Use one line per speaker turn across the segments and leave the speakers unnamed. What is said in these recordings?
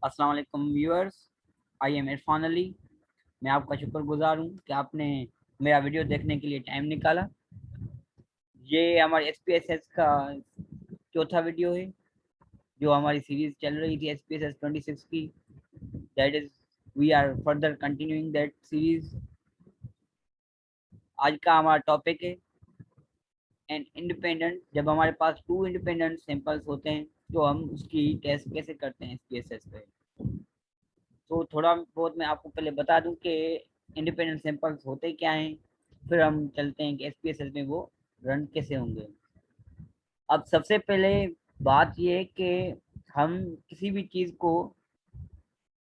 अस्सलाम वालेकुम viewers, I am Irfan Ali. मैं आपका शुक्रगुजार हूँ कि आपने मेरा वीडियो देखने के लिए टाइम निकाला। ये हमारे एसपीएसएस का चौथा वीडियो है जो हमारी सीरीज चल रही थी एसपीएसएस 26 की। That is we are further continuing that series. आज का हमारा टॉपिक है एंड इंडिपेंडेंट। जब हमारे पास टू इंडिपेंडेंट सैंपल्स होते हैं तो हम उसकी टेस्ट कैसे करते हैं एसपीएसएस पे। तो थोड़ा बहुत मैं आपको पहले बता दूं कि इंडिपेंडेंट सैंपल्स होते क्या हैं, फिर हम चलते हैं कि एसपीएसएस में वो रन कैसे होंगे। अब सबसे पहले बात ये है कि हम किसी भी चीज़ को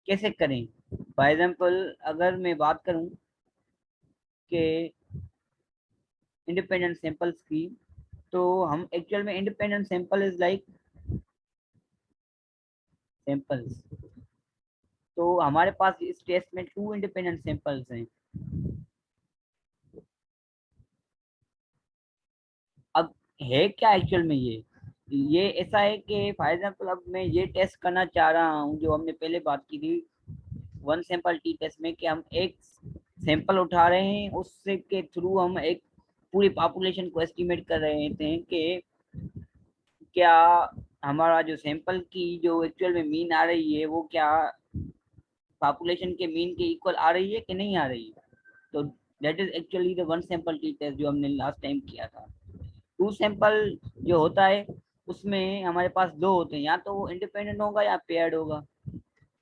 कैसे करें। फॉर एग्जांपल अगर मैं बात करूं कि इंडिपेंडेंट सैंपल्स की, तो हम एक्चुअल में independent sample is like samples. तो हमारे पास इस टेस्ट में टू इंडिपेंडेंट सैंपल्स हैं। अब है क्या एक्चुअल में ये ऐसा है कि फॉर एग्जाम्पल अब मैं ये टेस्ट करना चाह रहा हूँ जो हमने पहले बात की थी वन सैंपल टी टेस्ट में, कि हम एक सैंपल उठा रहे हैं, उससे के थ्रू हम एक पूरी पॉपुलेशन को एस्टिमेट कर रहे थे कि क्या हमारा जो सैंपल की जो एक्चुअल में मीन आ रही है वो क्या पॉपुलेशन के मीन के इक्वल आ रही है कि नहीं आ रही है। तो that is actually the one sample t test जो हमने लास्ट टाइम किया था। टू सैंपल जो होता है उसमें हमारे पास दो होते हैं, या तो वो इंडिपेंडेंट होगा या पेयर्ड होगा।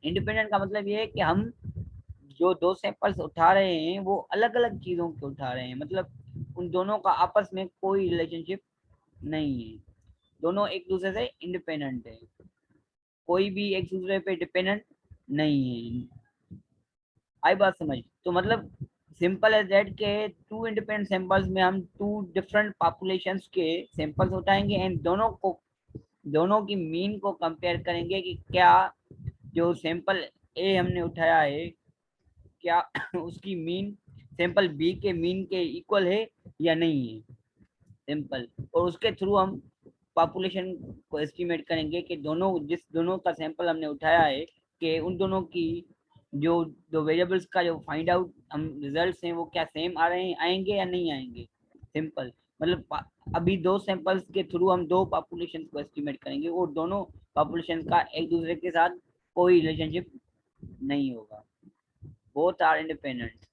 इंडिपेंडेंट का मतलब ये है कि हम जो दो सैंपल्स उठा रहे हैं वो अलग अलग चीज़ों के उठा रहे हैं, मतलब उन दोनों का आपस में कोई रिलेशनशिप नहीं है। दोनों एक दूसरे से इंडिपेंडेंट है, कोई भी एक दूसरे पे डिपेंडेंट नहीं है। आई बात समझ? तो मतलब सिंपल एज दैट के टू इंडिपेंडेंट सैंपल्स में हम टू डिफरेंट पॉपुलेशंस के सैंपल्स उठाएंगे एंड दोनों की मीन को कंपेयर करेंगे कि क्या जो सैंपल ए हमने उठाया है क्या उसकी मीन सैंपल बी के मीन के इक्वल है या नहीं है। सिंपल। और उसके थ्रू हम पॉपुलेशन को एस्टिमेट करेंगे कि दोनों का सैंपल हमने उठाया है कि उन दोनों की जो दो वेरिएबल्स का जो फाइंड आउट हम रिजल्ट्स हैं वो क्या सेम आ रहे हैं, आएंगे या नहीं आएंगे। सिंपल। मतलब अभी दो सैंपल्स के थ्रू हम दो पॉपुलेशन को एस्टिमेट करेंगे और दोनों पॉपुलेशन का एक दूसरे के साथ कोई रिलेशनशिप नहीं होगा, both are independent.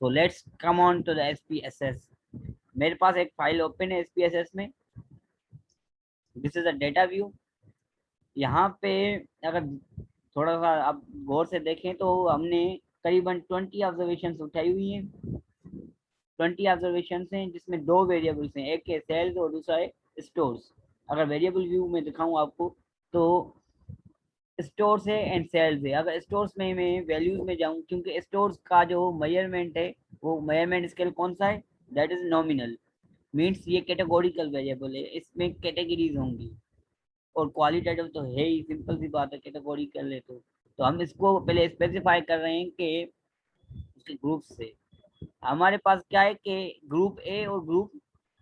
So let's come on to the SPSS. मेरे पास एक फाइल ओपन है एसपीएसएस में। This is a data view. यहाँ पे अगर थोड़ा सा आप गौर से देखें तो हमने करीबन 20 ऑब्जर्वेशन उठाई हुई हैं। 20 ऑब्जर्वेशन हैं जिसमें दो वेरिएबल्स हैं, एक है सेल्स और दूसरा है स्टोर्स। अगर वेरिएबल व्यू में दिखाऊं आपको तो स्टोर्स है एंड सेल्स है। अगर स्टोर्स में मैं वैल्यूज में जाऊं, क्योंकि स्टोर्स का जो मेजरमेंट है वो मेजरमेंट स्केल कौन सा है, दैट इज नॉमिनल। मीन्स ये कैटेगोरिकल वेरिएबल है, इसमें कैटेगरीज होंगी। और क्वालिटेटिव तो है ही, सिंपल सी बात है, कैटेगोरिकल है तो हम इसको पहले स्पेसिफाई कर रहे हैं कि उसके ग्रुप से हमारे पास क्या है कि ग्रुप ए और ग्रुप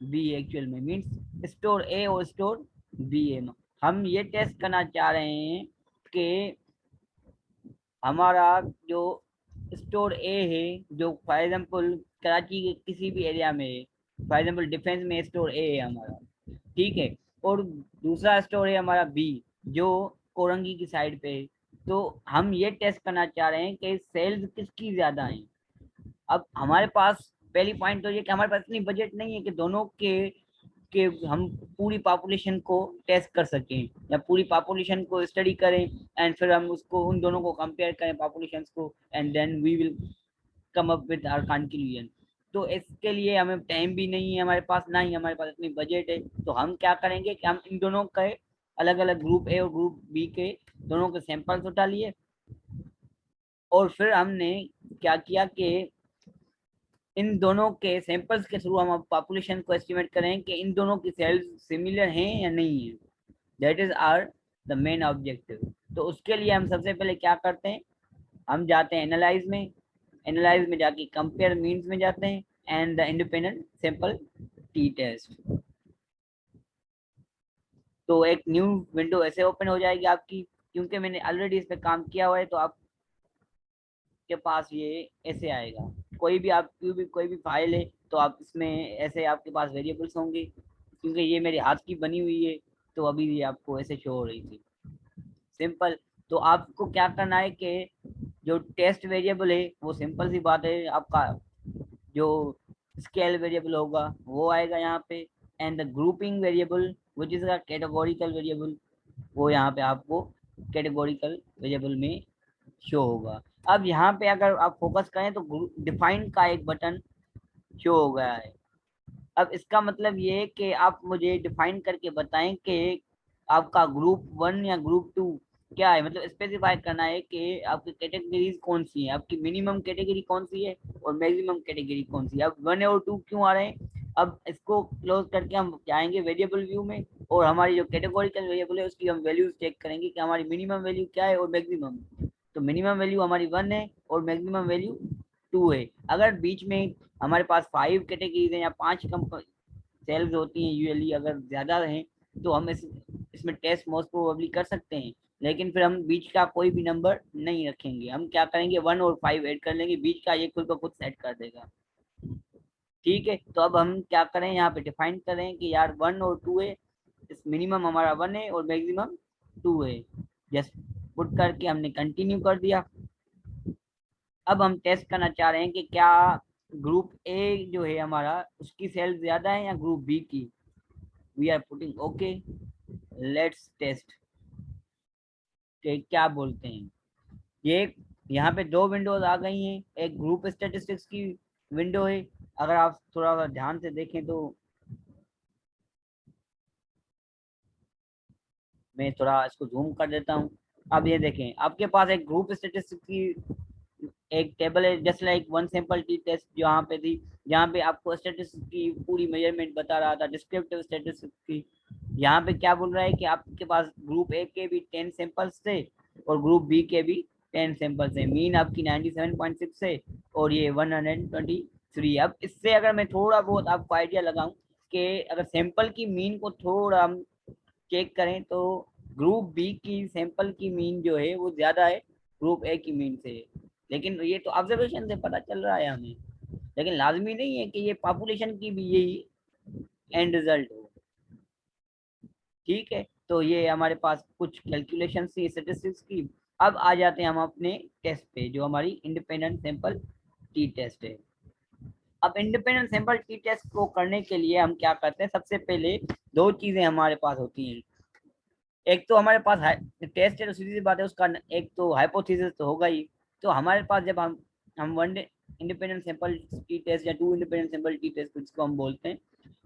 बी एक्चुअल में मीन्स स्टोर ए और स्टोर बी है। हम ये टेस्ट करना चाह रहे हैं कि हमारा जो स्टोर ए है, जो फॉर एग्जाम्पल कराची के किसी भी एरिया में है, फॉर एग्जाम्पल डिफेंस में स्टोर ए है हमारा, ठीक है। और दूसरा स्टोर है हमारा बी जो कोरंगी की साइड पे है। तो हम ये टेस्ट करना चाह रहे हैं कि सेल्स किसकी ज्यादा है। अब हमारे पास पहली पॉइंट तो ये कि हमारे पास इतनी बजट नहीं है कि दोनों के हम पूरी पॉपुलेशन को टेस्ट कर सकें या पूरी पॉपुलेशन को स्टडी करें एंड फिर हम उसको उन दोनों को कंपेयर करें पॉपुलेशन को and then we will come up with our conclusion. तो इसके लिए हमें टाइम भी नहीं है हमारे पास, ना ही हमारे पास इतनी बजट है। तो हम क्या करेंगे कि हम इन दोनों के अलग अलग ग्रुप ए और ग्रुप बी के दोनों के सैंपल्स उठा लिए और फिर हमने क्या किया कि इन दोनों के सैंपल्स के थ्रू हम पॉपुलेशन को एस्टिमेट करें कि इन दोनों की सेल्स सिमिलर हैं या नहीं है। That is are the main objective. तो उसके लिए हम सबसे पहले क्या करते हैं, हम जाते हैं एनालाइज में। एनालाइज में जाके कंपेयर मीन्स में जाते हैं and the independent sample t test. तो एक न्यू विंडो ऐसे ओपन हो जाएगी आपकी, क्योंकि मैंने ऑलरेडी इस पे काम किया हुआ है, तो आपके पास ये ऐसे आएगा। कोई भी फाइल है तो आप इसमें ऐसे आपके पास वेरिएबल्स होंगे, क्योंकि ये मेरे हाथ की बनी हुई है तो अभी ये आपको ऐसे शो हो रही थी। सिंपल। तो आपको क्या करना है कि जो टेस्ट वेरिएबल है वो सिंपल सी बात है, आपका जो स्केल वेरिएबल होगा वो आएगा यहाँ पे, and the grouping variable which is a categorical variable, वो यहाँ पे आपको कैटेगोरिकल वेरिएबल में शो होगा। अब यहाँ पे अगर आप फोकस करें तो डिफाइन का एक बटन शो हो गया है। अब इसका मतलब ये है कि आप मुझे डिफाइन करके बताएं कि आपका ग्रुप 1 या ग्रुप 2 क्या है, मतलब स्पेसिफाई करना है कि आपकी कैटेगरीज कौन सी है, आपकी मिनिमम कैटेगरी कौन सी है और मैक्सिमम कैटेगरी कौन सी है। अब 1 और 2 क्यों आ रहे हैं, अब इसको क्लोज करके हम जाएंगे वेरिएबल व्यू में, और हमारी जो कैटेगोरिकल वेरिएबल है उसकी हम वैल्यूज चेक करेंगे कि हमारी मिनिमम वैल्यू क्या है और मैक्सिमम। तो मिनिमम वैल्यू हमारी 1 है और मैक्सिमम वैल्यू 2 है। अगर बीच में हमारे पास 5 कैटेगरीज हैं या 5 सेल्स होती हैं यूजुअली, अगर ज़्यादा हैं तो हम इसमें टेस्ट मोस्ट प्रोबेबली कर सकते हैं, लेकिन फिर हम बीच का कोई भी नंबर नहीं रखेंगे। हम क्या करेंगे, 1 और 5 ऐड कर लेंगे, बीच का ये खुद ब खुद सेट कर देगा। ठीक है, तो अब हम क्या करें, यहाँ पे डिफाइन करें कि यार 1 और 2 है, इस मिनिमम हमारा 1 है और मैक्सिमम 2 है। जस्ट पुट करके हमने कंटिन्यू कर दिया। अब हम टेस्ट करना चाह रहे हैं कि क्या ग्रुप ए जो है हमारा उसकी सेल ज्यादा है या ग्रुप बी की। We are putting okay, let's test के क्या बोलते हैं। ये यहाँ पे दो विंडोज आ गई हैं, एक ग्रुप स्टेटिस्टिक्स की विंडो है। अगर आप थोड़ा सा ध्यान से देखें तो मैं थोड़ा इसको जूम कर देता हूँ। अब ये देखें, आपके पास एक ग्रुप स्टेटिस्टिक्स की एक टेबल है, just like one sample t test जहाँ पे थी, जहाँ पे आपको स्टेटिस्टिक्स की पूरी मेजरमेंट बता रहा था, डिस्क्रिप्टिव स्टेटिस्टिक्स की। यहाँ पे क्या बोल रहा है कि आपके पास ग्रुप ए के भी 10 सैंपल्स थे और ग्रुप बी के भी 10 सैंपल्स है, मीन आपकी 97.6 है और ये 123। अब इससे अगर मैं थोड़ा बहुत आपको आइडिया लगाऊं कि अगर सैंपल की मीन को थोड़ा हम चेक करें तो ग्रुप बी की सैंपल की मीन जो है वो ज्यादा है ग्रुप ए की मीन से। लेकिन ये तो ऑब्जर्वेशन से पता चल रहा है हमें, लेकिन लाजमी नहीं है कि ये पॉपुलेशन की भी यही एंड रिजल्ट हो। ठीक है, तो ये हमारे पास कुछ कैलकुलेशन थी स्टेटिस्टिक्स की। अब आ जाते हैं हम अपने टेस्ट पे, जो हमारी इंडिपेंडेंट सैंपल टी टेस्ट है। अब इंडिपेंडेंट सैंपल टी टेस्ट को करने के लिए हम क्या करते हैं, सबसे पहले दो चीजें हमारे पास होती हैं। एक तो हमारे पास टेस्ट है तो सीधी सी बात है उसका एक तो हाइपोथेसिस तो होगा ही। तो हमारे पास जब हम one independent sample t test या two independent sample t test जिसको हम बोलते हैं,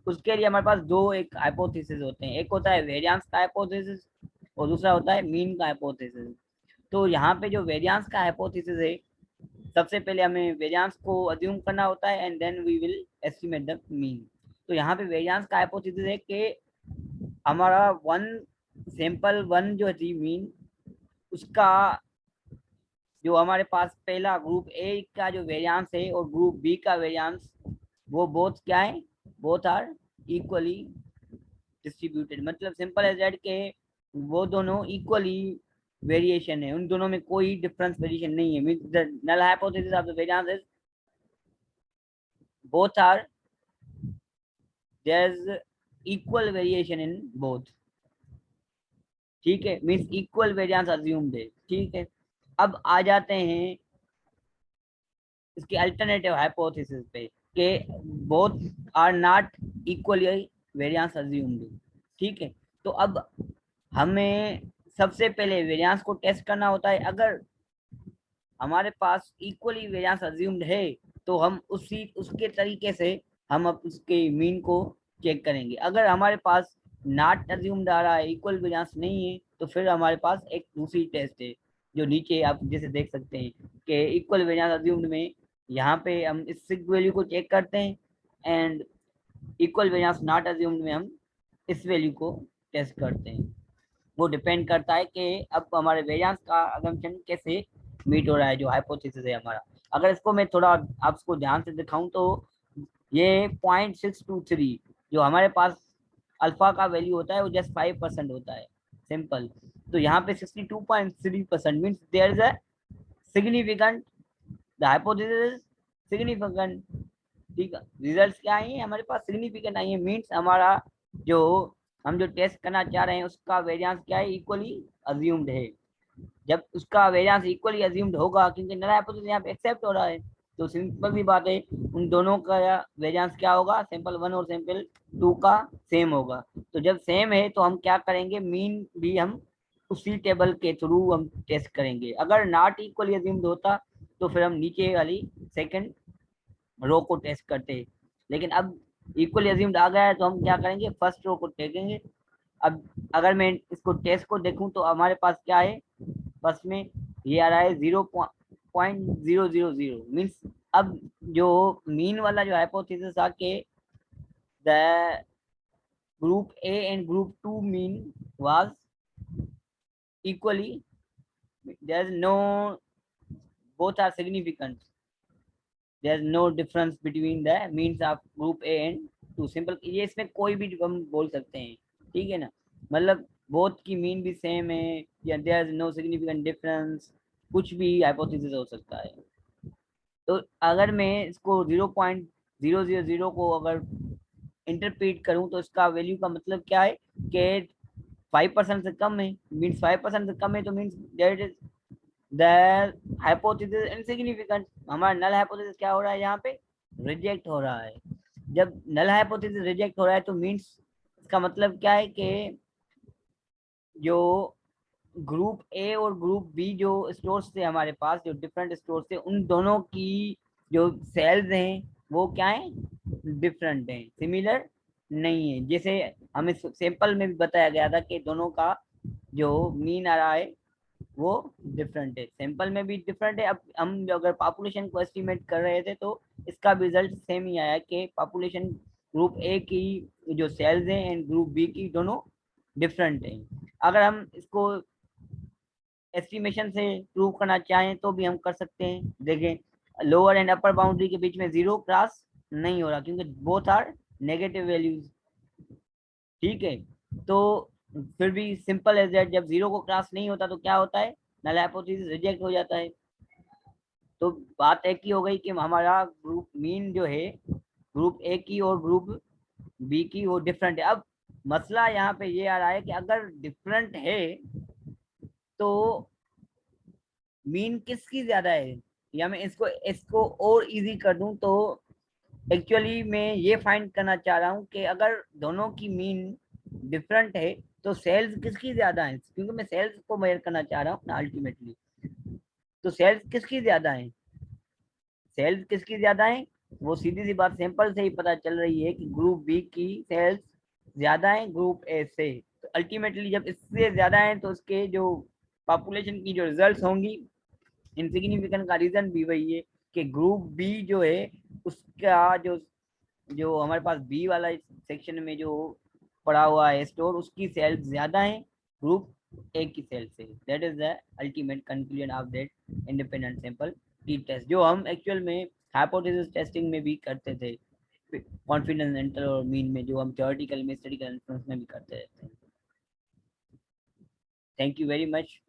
उसके लिए हमारे पास दो एक हाइपोथेसिस होते हैं, एक होता है वेरिएंस का हाइपोथेसिस और दूसरा होता है मीन का हाइपोथेसिस। तो यहाँ पे जो वेरिएंस का हाइपोथेसिस है, सबसे पहले हमें वेरिएंस को अज्यूम करना होता है and then we will estimate the mean. तो यहाँ पे वेरिएंस का हाइपोथेसिस है कि हमारा सैंपल वन जो थी मीन, उसका जो हमारे पास पहला ग्रुप ए का जो वेरिएंस है और ग्रुप बी का वेरिएंस, वो बोथ क्या है, बोथ आर इक्वली डिस्ट्रीब्यूटेड। मतलब सिंपल एज दैट के वो दोनों इक्वली वेरिएशन है, उन दोनों में कोई डिफरेंस वेरिएशन नहीं है। Means the null hypothesis of the variance is both are there's equal variation in both। ठीक है, मींस इक्वल वेरिएंस अज्यूम्ड है। ठीक है, अब आ जाते हैं इसकी अल्टरनेटिव हाइपोथेसिस पे कि both are not equally variance assumed. ठीक है, तो अब हमें सबसे पहले वेरिएंस को टेस्ट करना होता है। अगर हमारे पास इक्वली वेरिएंस अज्यूम्ड है तो हम उसी उसके तरीके से हम उसके मीन को चेक करेंगे। अगर हमारे पास नॉट अज्यूम्ड आ रहा है, इक्वल वेरिएंस नहीं है, तो फिर हमारे पास एक दूसरी टेस्ट है जो नीचे आप जैसे देख सकते हैं कि इक्वल वेरिएंस अज्यूम्ड में यहाँ पे हम इस सिग वैल्यू को चेक करते हैं and equal variance not assumed में हम इस वैल्यू को टेस्ट करते हैं। वो डिपेंड करता है कि अब हमारे वेरिएंस का असम्पशन कैसे मीट हो रहा है, जो हाइपोथेसिस है हमारा। अगर इसको मैं थोड़ा आपको ध्यान से दिखाऊं तो ये 0.623 जो हमारे पास अल्फा का वैल्यू होता है वो जस्ट 5% होता है, सिंपल। तो यहाँ पे 62.3% means there is a significant, the hypothesis significant. ठीक है, रिजल्ट्स क्या आई है हमारे पास, सिग्निफिकेंट आई है, मीन्स हमारा जो हम जो टेस्ट करना चाह रहे हैं उसका वेरिएंस क्या है, इक्वली अज्यूम्ड है। जब उसका वेरिएंस इक्वली अज्यूम्ड होगा, क्योंकि नल हाइपोथेसिस यहाँ पे एक्सेप्ट हो रहा है, तो सिंपल सी बात है उन दोनों का वेरिएंस क्या होगा, सैंपल 1 और सैंपल 2 का सेम होगा। तो जब सेम है तो हम क्या करेंगे, मीन भी हम उसी टेबल के थ्रू हम टेस्ट करेंगे। अगर नॉट इक्वली अज्यूम्ड होता तो फिर हम नीचे वाली सेकंड रो को टेस्ट करते, लेकिन अब इक्वली अज्यूम्ड आ गया है तो हम क्या करेंगे, फर्स्ट रो को देखेंगे। अब अगर मैं इसको टेस्ट को देखूं तो हमारे पास क्या है, फर्स्ट में ये आ रहा है 0.000 मीन्स अब जो मीन वाला जो हाइपोथेसिस था कि the group A and group 2 mean was equally, there is no, both are significant, there is no difference between the means of group A and 2, simple ये इसमें कोई भी हम बोल सकते हैं, ठीक है ना, मतलब बोथ की मीन भी सेम है या there is no significant difference, कुछ भी हाइपोथेसिस हो सकता है। तो अगर मैं इसको 0.000 को अगर इंटरप्रेट करूं तो इसका वैल्यू का मतलब क्या है कि 5% से कम है, मीन्स 5% से कम है, तो means that is the hypothesis insignificant, हमारा नल हाइपोथेसिस क्या हो रहा है यहाँ पे, रिजेक्ट हो रहा है। जब नल हाइपोथेसिस रिजेक्ट हो रहा है तो मीन्स इसका मतलब क्या है कि जो ग्रुप ए और ग्रुप बी जो स्टोर्स थे हमारे पास, जो डिफरेंट स्टोर्स थे, उन दोनों की जो सेल्स हैं वो क्या है, डिफरेंट हैं, सिमिलर नहीं है। जैसे हमें सैंपल में भी बताया गया था कि दोनों का जो मीन आ रहा है वो डिफरेंट है, सैंपल में भी डिफरेंट है। अब हम अगर पॉपुलेशन को एस्टिमेट कर रहे थे तो इसका भी रिजल्ट सेम ही आया कि पॉपुलेशन ग्रुप ए की जो सेल्स हैं एंड ग्रुप बी की दोनों डिफरेंट हैं। अगर हम इसको एस्टिमेशन से प्रूव करना चाहें तो भी हम कर सकते हैं। देखें लोअर एंड अपर बाउंड्री के बीच में जीरो क्रॉस नहीं हो रहा क्योंकि बोथ आर नेगेटिव वैल्यूज, ठीक है। तो फिर भी सिंपल एज दैट, जब जीरो को क्रॉस नहीं होता तो क्या होता है, नल हाइपोथेसिस रिजेक्ट हो जाता है। तो बात एक ही हो गई कि हमारा ग्रुप मीन जो है ग्रुप ए की और ग्रुप बी की वो डिफरेंट है। अब मसला यहाँ पे ये आ रहा है कि अगर डिफरेंट है तो मीन किसकी ज्यादा है, या मैं इसको इसको और इजी कर दूं तो एक्चुअली मैं ये फाइंड करना चाह रहा हूँ कि अगर दोनों की मीन डिफरेंट है तो सेल्स किसकी ज्यादा है, क्योंकि मैं सेल्स को मेजर करना चाह रहा हूँ ना अल्टीमेटली। तो सेल्स किसकी ज्यादा है, सेल्स किसकी ज्यादा है, वो सीधी सी बात सैंपल से ही पता चल रही है कि ग्रुप बी की सेल्स ज्यादा है ग्रुप ए से। तो अल्टीमेटली जब इससे ज्यादा है तो उसके जो पॉपुलेशन की जो रिजल्ट्स होंगी, इनसिग्निफिकेंट का रीजन भी वही है कि ग्रुप बी जो है उसका जो जो हमारे पास बी वाला सेक्शन में जो पड़ा हुआ है स्टोर, उसकी सेल्स ज्यादा है ग्रुप ए की सेल से। That is the ultimate conclusion of that independent sample t test, जो हम एक्चुअल में हाइपोथेसिस टेस्टिंग में भी करते थे, कॉन्फिडेंस इंटरवल और मीन में, जो हम थ्योरेटिकल में स्टडी में भी करते रहते हैं। Thank you very much.